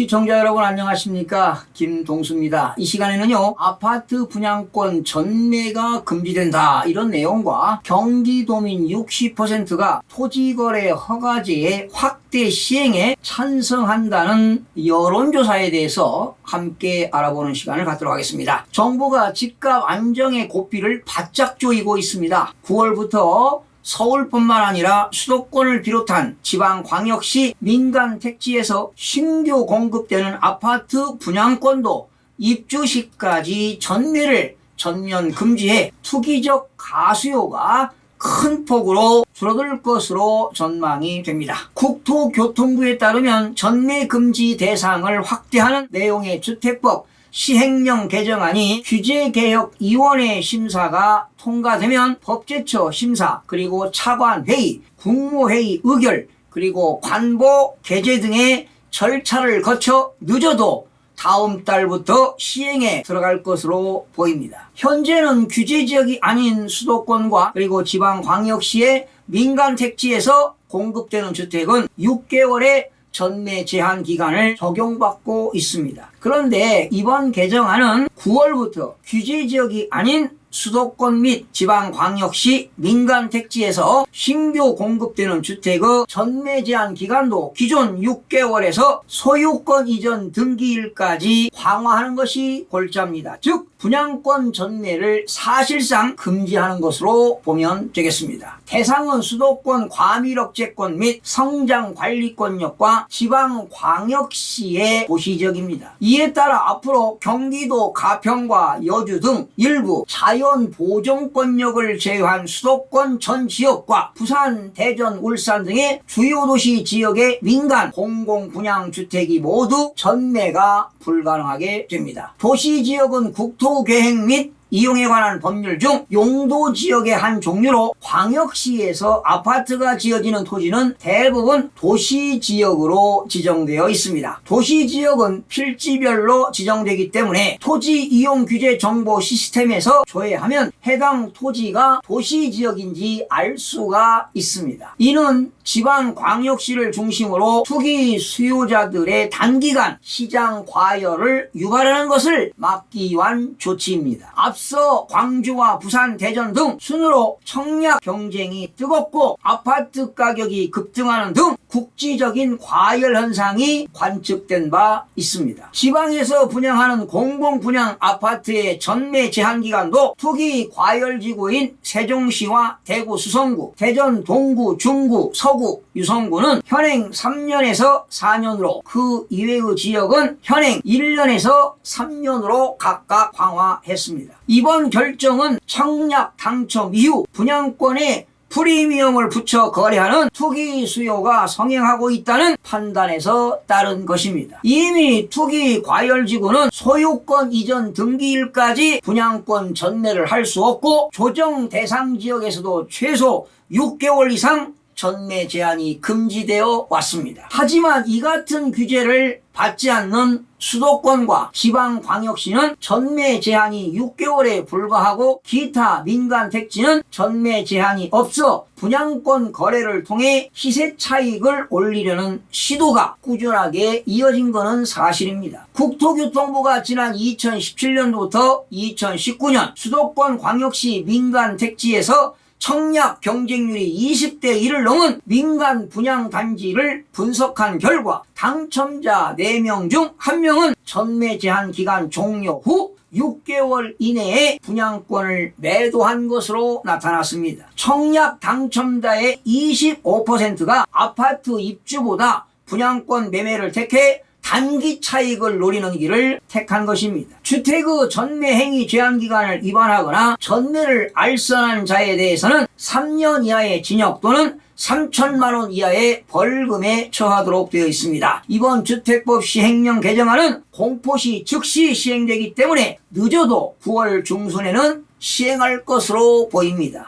시청자 여러분 안녕하십니까, 김동수입니다. 이 시간에는요, 아파트 분양권 전매가 금지된다 이런 내용과 경기도민 60%가 토지거래 허가제의 확대 시행에 찬성한다는 여론조사에 대해서 함께 알아보는 시간을 갖도록 하겠습니다. 정부가 집값 안정의 고삐를 바짝 조이고 있습니다. 9월부터 서울뿐만 아니라 수도권을 비롯한 지방광역시 민간 택지에서 신규 공급되는 아파트 분양권도 입주 시까지 전매를 전면 금지해 투기적 가수요가 큰 폭으로 줄어들 것으로 전망이 됩니다. 국토교통부에 따르면 전매 금지 대상을 확대하는 내용의 주택법 시행령 개정안이 규제개혁위원회 심사가 통과되면 법제처 심사, 그리고 차관회의, 국무회의 의결, 그리고 관보 개재 등의 절차를 거쳐 늦어도 다음 달부터 시행에 들어갈 것으로 보입니다. 현재는 규제지역이 아닌 수도권과 그리고 지방광역시의 민간 택지에서 공급되는 주택은 6개월의 전매 제한 기간을 적용받고 있습니다. 그런데 이번 개정안은 9월부터 규제지역이 아닌 수도권 및 지방광역시 민간 택지에서 신규 공급되는 주택의 전매 제한 기간도 기존 6개월에서 소유권 이전 등기일까지 강화하는 것이 골자입니다. 즉 분양권 전매를 사실상 금지하는 것으로 보면 되겠습니다. 대상은 수도권 과밀억제권 및 성장관리권역과 지방광역시의 도시지역입니다. 이에 따라 앞으로 경기도 가평과 여주 등 일부 자연보존권역을 제외한 수도권 전 지역과 부산, 대전, 울산 등의 주요 도시 지역의 민간 공공분양주택이 모두 전매가 불가능하게 됩니다. 도시지역은 국토계획 및 이용에 관한 법률 중 용도지역의 한 종류로 광역시에서 아파트가 지어지는 토지는 대부분 도시지역으로 지정되어 있습니다. 도시지역은 필지별로 지정되기 때문에 토지이용규제정보 시스템에서 조회하면 해당 토지가 도시지역인지 알 수가 있습니다. 이는 지방광역시를 중심으로 투기 수요자들의 단기간 시장 과열을 유발하는 것을 막기 위한 조치입니다. 앞서 광주와 부산, 대전 등 순으로 청약 경쟁이 뜨겁고 아파트 가격이 급등하는 등 국지적인 과열 현상이 관측된 바 있습니다. 지방에서 분양하는 공공분양 아파트의 전매 제한 기간도 투기 과열지구인 세종시와 대구 수성구, 대전 동구, 중구, 서구, 유성구는 현행 3년에서 4년으로, 그 이외의 지역은 현행 1년에서 3년으로 각각 강화했습니다. 이번 결정은 청약 당첨 이후 분양권에 프리미엄을 붙여 거래하는 투기 수요가 성행하고 있다는 판단에서 따른 것입니다. 이미 투기 과열지구는 소유권 이전 등기일까지 분양권 전매를 할 수 없고 조정 대상 지역에서도 최소 6개월 이상 전매 제한이 금지되어 왔습니다. 하지만 이 같은 규제를 받지 않는 수도권과 지방광역시는 전매 제한이 6개월에 불과하고 기타 민간 택지는 전매 제한이 없어 분양권 거래를 통해 시세 차익을 올리려는 시도가 꾸준하게 이어진 것은 사실입니다. 국토교통부가 지난 2017년부터 2019년 수도권 광역시 민간 택지에서 청약 경쟁률이 20대 1을 넘은 민간 분양단지를 분석한 결과 당첨자 4명 중 1명은 전매 제한 기간 종료 후 6개월 이내에 분양권을 매도한 것으로 나타났습니다. 청약 당첨자의 25%가 아파트 입주보다 분양권 매매를 택해 단기 차익을 노리는 길을 택한 것입니다. 주택의 전매 행위 제한 기간을 위반하거나 전매를 알선한 자에 대해서는 3년 이하의 징역 또는 3천만 원 이하의 벌금에 처하도록 되어 있습니다. 이번 주택법 시행령 개정안은 공포시 즉시 시행되기 때문에 늦어도 9월 중순에는 시행할 것으로 보입니다.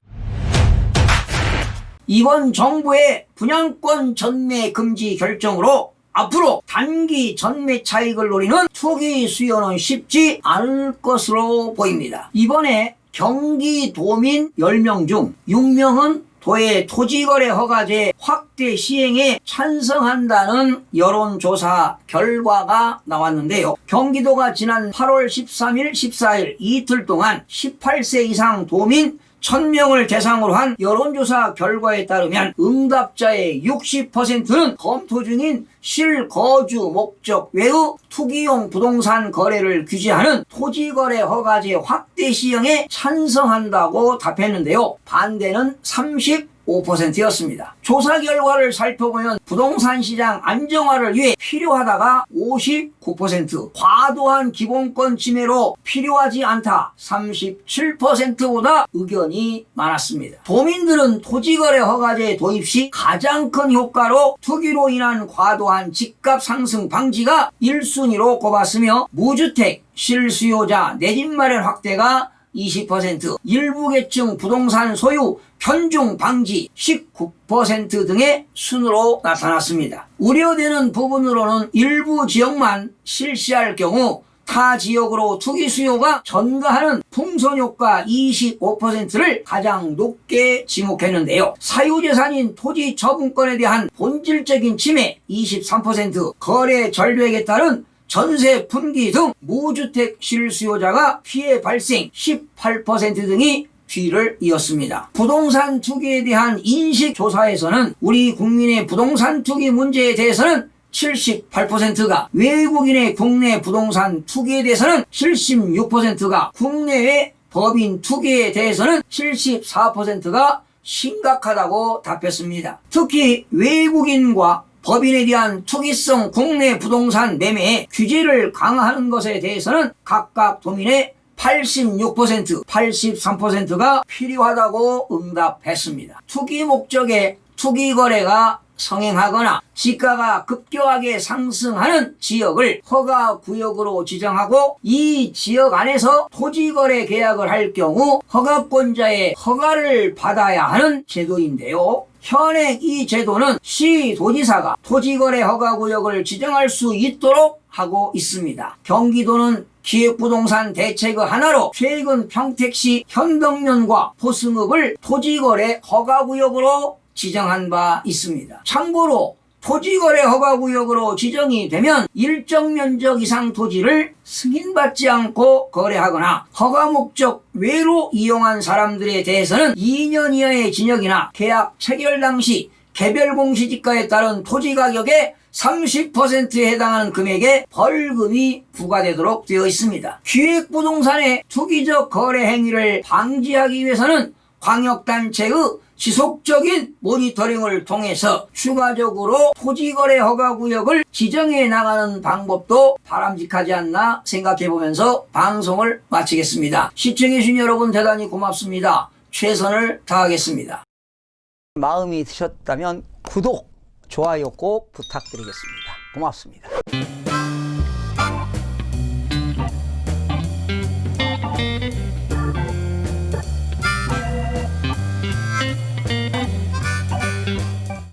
이번 정부의 분양권 전매 금지 결정으로 앞으로 단기 전매 차익을 노리는 투기 수요는 쉽지 않을 것으로 보입니다. 이번에 경기도민 10명 중 6명은 도의 토지거래 허가제 확대 시행에 찬성한다는 여론조사 결과가 나왔는데요. 경기도가 지난 8월 13일, 14일 이틀 동안 18세 이상 도민 1000명을 대상으로 한 여론조사 결과에 따르면 응답자의 60%는 검토 중인 실거주 목적 외의 투기용 부동산 거래를 규제하는 토지거래 허가제 확대 시행에 찬성한다고 답했는데요. 반대는 35%였습니다. 조사 결과를 살펴보면 부동산 시장 안정화를 위해 필요하다가 59%, 과도한 기본권 침해로 필요하지 않다 37%보다 의견이 많았습니다. 도민들은 토지거래 허가제 도입 시 가장 큰 효과로 투기로 인한 과도한 집값 상승 방지가 1순위로 꼽았으며 무주택 실수요자 내 집 마련 확대가 20%, 일부 계층 부동산 소유 편중 방지 19% 등의 순으로 나타났습니다. 우려되는 부분으로는 일부 지역만 실시할 경우 타 지역으로 투기 수요가 전가하는 풍선 효과 25%를 가장 높게 지목했는데요. 사유재산인 토지 처분권에 대한 본질적인 침해 23%, 거래 절벽에 따른 전세 분기 등 무주택 실수요자가 피해 발생 18% 등이 뒤를 이었습니다. 부동산 투기에 대한 인식 조사에서는 우리 국민의 부동산 투기 문제에 대해서는 78%가, 외국인의 국내 부동산 투기에 대해서는 76%가, 국내외 법인 투기에 대해서는 74%가 심각하다고 답했습니다. 특히 외국인과 법인에 대한 투기성 국내 부동산 매매에 규제를 강화하는 것에 대해서는 각각 도민의 86%, 83%가 필요하다고 응답했습니다. 투기 목적의 투기 거래가 성행하거나 지가가 급격하게 상승하는 지역을 허가구역으로 지정하고 이 지역 안에서 토지거래 계약을 할 경우 허가권자의 허가를 받아야 하는 제도인데요. 현행 이 제도는 시도지사가 토지거래 허가구역을 지정할 수 있도록 하고 있습니다. 경기도는 기획부동산 대책의 하나로 최근 평택시 현덕면과 포승읍을 토지거래 허가구역으로 지정한 바 있습니다. 참고로 토지거래 허가구역으로 지정이 되면 일정 면적 이상 토지를 승인받지 않고 거래하거나 허가 목적 외로 이용한 사람들에 대해서는 2년 이하의 징역이나 계약 체결 당시 개별 공시지가에 따른 토지 가격의 30%에 해당하는 금액의 벌금이 부과되도록 되어 있습니다. 기획부동산의 투기적 거래 행위를 방지하기 위해서는 광역단체의 지속적인 모니터링을 통해서 추가적으로 토지거래 허가구역을 지정해 나가는 방법도 바람직하지 않나 생각해보면서 방송을 마치겠습니다. 시청해주신 여러분 대단히 고맙습니다. 최선을 다하겠습니다. 마음이 드셨다면 구독, 좋아요 꼭 부탁드리겠습니다. 고맙습니다.